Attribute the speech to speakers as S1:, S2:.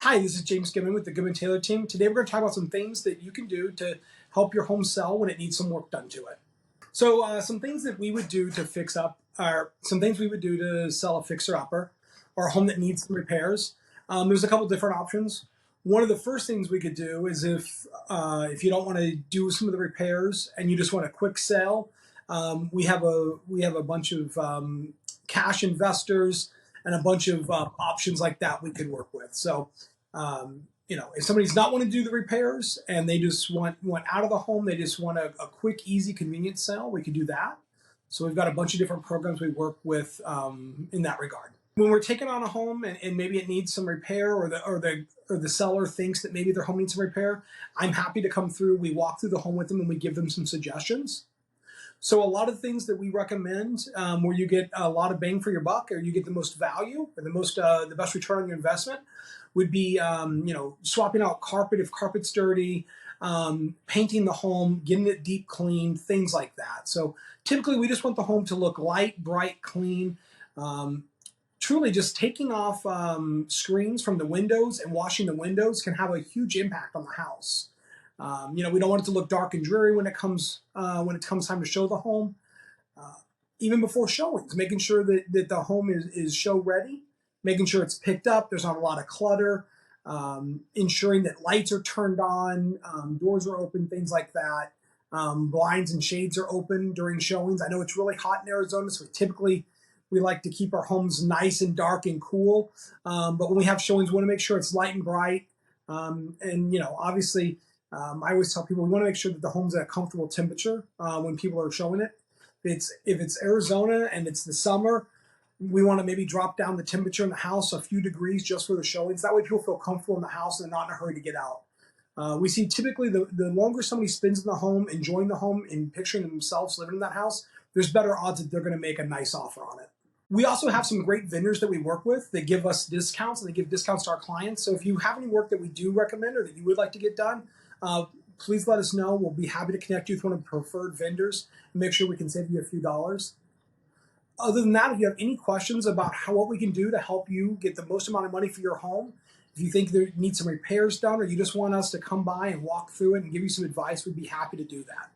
S1: Hi, this is James Goodman with the Goodman Taylor team. Today we're going to talk about some things that you can do to help your home sell when it needs some work done to it. So some things that we would do to fix up are some things we would do to sell a fixer-upper or a home that needs some repairs. There's a couple different options. One of the first things we could do is if you don't want to do some of the repairs and you just want a quick sale, we have a bunch of cash investors and a bunch of options like that we could work with. So if somebody's not want to do the repairs and they just want out of the home, they just want a quick, easy, convenient sale, we could do that. So we've got a bunch of different programs we work with in that regard. When we're taking on a home and maybe it needs some repair, or the seller thinks that maybe their home needs some repair, I'm happy to come through. We walk through the home with them and we give them some suggestions. So a lot of things that we recommend where you get a lot of bang for your buck, or you get the most value or the best return on your investment, would be swapping out carpet if carpet's dirty, painting the home, getting it deep cleaned, things like that. So typically we just want the home to look light, bright, clean. Truly just taking off screens from the windows and washing the windows can have a huge impact on the house. We don't want it to look dark and dreary when it comes time to show the home. Even before showings, making sure that the home is show ready, making sure it's picked up, there's not a lot of clutter, ensuring that lights are turned on, doors are open, things like that. Blinds and shades are open during showings. I know it's really hot in Arizona, so we like to keep our homes nice and dark and cool. But when we have showings, we want to make sure it's light and bright. Obviously, I always tell people we want to make sure that the home's at a comfortable temperature when people are showing it. If it's Arizona and it's the summer, we want to maybe drop down the temperature in the house a few degrees just for the showings. That way people feel comfortable in the house and they're not in a hurry to get out. We see typically the longer somebody spends in the home, enjoying the home and picturing themselves living in that house, there's better odds that they're going to make a nice offer on it. We also have some great vendors that we work with that give us discounts, and they give discounts to our clients. So if you have any work that we do recommend or that you would like to get done, please let us know. We'll be happy to connect you with one of the preferred vendors and make sure we can save you a few dollars. Other than that, if you have any questions about what we can do to help you get the most amount of money for your home, if you think there needs some repairs done, or you just want us to come by and walk through it and give you some advice, we'd be happy to do that.